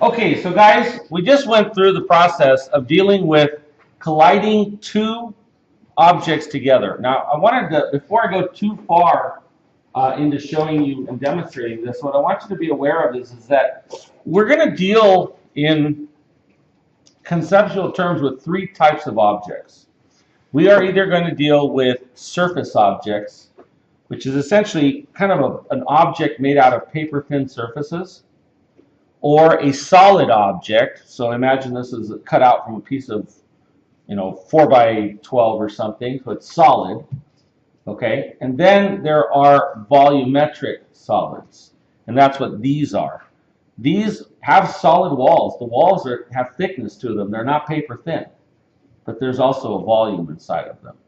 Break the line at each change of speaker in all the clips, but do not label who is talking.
Okay, so guys, we just went through the process of dealing with colliding two objects together. Now, I wanted to, before I go too far into showing you and demonstrating this, what I want you to be aware of is that we're going to deal in conceptual terms with three types of objects. We are either going to deal with surface objects, which is essentially kind of an object made out of paper-thin surfaces, or a solid object. So imagine this is cut out from a piece of, 4 by 12 or something, so it's solid. Okay, and then there are volumetric solids, and that's what these are. These have solid walls. The walls have thickness to them. They're not paper thin, but there's also a volume inside of them.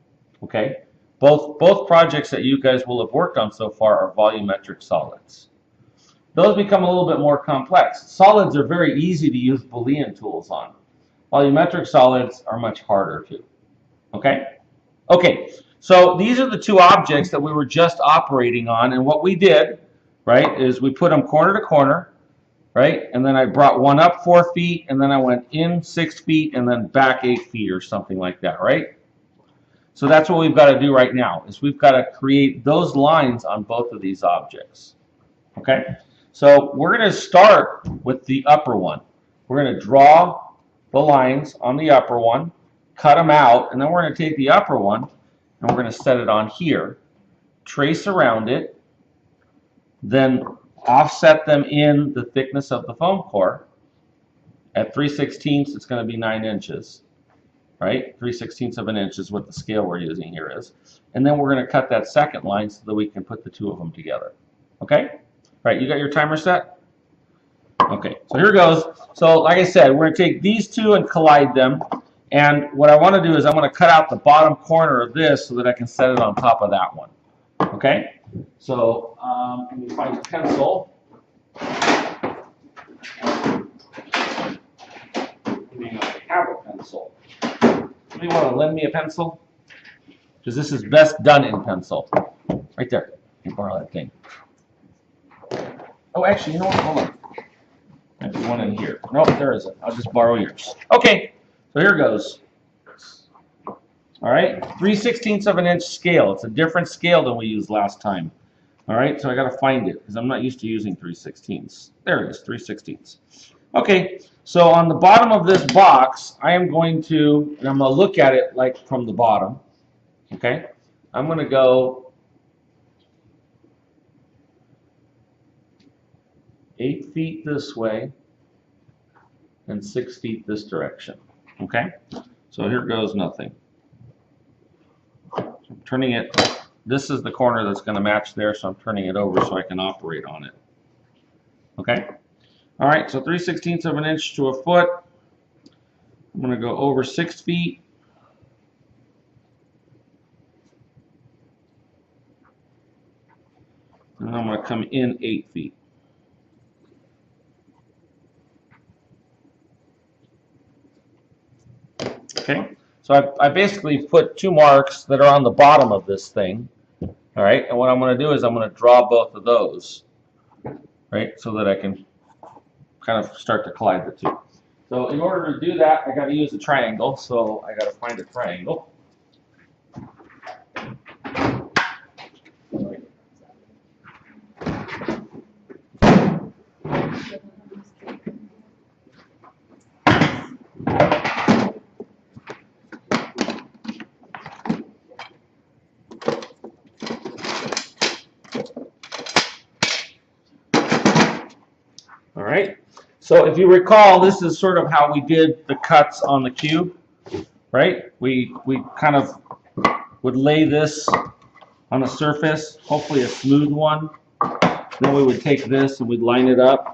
Okay, both projects that you guys will have worked on so far are volumetric solids. Those become a little bit more complex. Solids are very easy to use Boolean tools on. Volumetric solids are much harder to. Okay? Okay, so these are the two objects that we were just operating on, and what we did, right, is we put them corner to corner, right, and then I brought one up 4 feet, and then I went in 6 feet, and then back 8 feet or something like that, right? So that's what we've got to do right now, is we've got to create those lines on both of these objects. Okay? So we're going to start with the upper one. We're going to draw the lines on the upper one, cut them out, and then we're going to take the upper one and we're going to set it on here, trace around it, then offset them in the thickness of the foam core. At 3/16 it's going to be 9 inches, right? 3/16 of an inch is what the scale we're using here is. And then we're going to cut that second line so that we can put the two of them together. Okay? Right, you got your timer set? Okay, so here goes. So like I said, we're going to take these two and collide them. And what I want to do is I'm going to cut out the bottom corner of this so that I can set it on top of that one. Okay? So let me find a pencil. I have a pencil. Somebody want to lend me a pencil? Because this is best done in pencil. Right there. You can borrow that thing. Oh, actually, you know what? Hold on. There's one in here. Nope, there isn't. I'll just borrow yours. Okay, so here goes. All right, 3/16 of an inch scale. It's a different scale than we used last time. All right, so I got to find it because I'm not used to using 3/16. There it is, 3/16. Okay, so on the bottom of this box, I am going to, and I'm going to look at it like from the bottom. Okay, I'm going to go 8 feet this way and 6 feet this direction. Okay, so here goes nothing. So I'm turning it, this is the corner that's going to match there, so I'm turning it over so I can operate on it. Okay, all right, so 3/16 of an inch to a foot. I'm going to go over 6 feet. And I'm going to come in 8 feet. Okay, so I basically put two marks that are on the bottom of this thing, all right, and what I'm going to do is I'm going to draw both of those, right, so that I can kind of start to collide the two. So in order to do that, I got to use a triangle, so I got to find a triangle. Alright, so if you recall, this is sort of how we did the cuts on the cube, right? We kind of would lay this on a surface, hopefully a smooth one. Then we would take this and we'd line it up.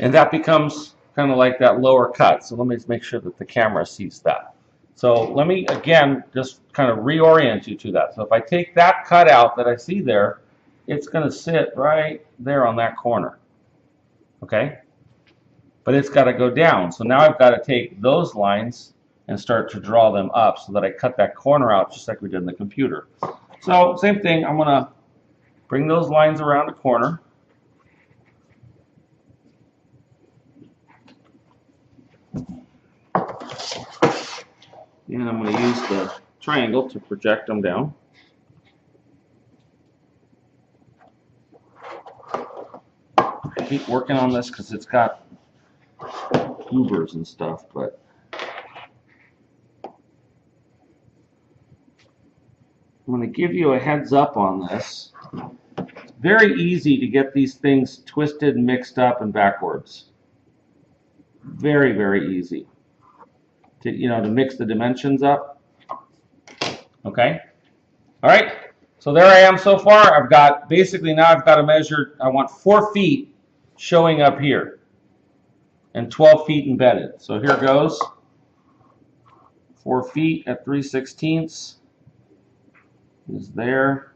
And that becomes kind of like that lower cut. So let me make sure that the camera sees that. So let me, again, just kind of reorient you to that. So if I take that cutout that I see there, it's going to sit right there on that corner. Okay? But it's got to go down. So now I've got to take those lines and start to draw them up so that I cut that corner out just like we did in the computer. So same thing, I'm going to bring those lines around the corner. And I'm going to use the triangle to project them down. I keep working on this because it's got goobers and stuff, but I'm going to give you a heads up on this. It's very easy to get these things twisted, mixed up, and backwards. Very, very easy to, to mix the dimensions up. Okay. All right. So there I am so far. I've got, basically now I've got to measure, I want 4 feet showing up here and 12 feet embedded. So here goes. 4 feet at 3/16 is there.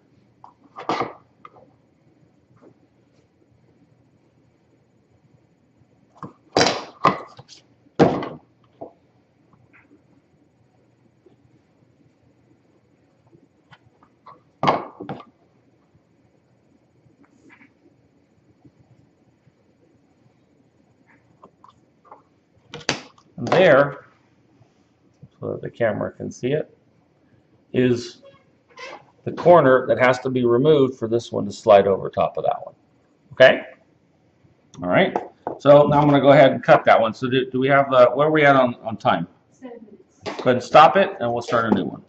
And there, so that the camera can see it, is the corner that has to be removed for this one to slide over top of that one. Okay? All right. So now I'm going to go ahead and cut that one. So do we have, where are we at on time?
7 minutes.
Go ahead and stop it, and we'll start a new one.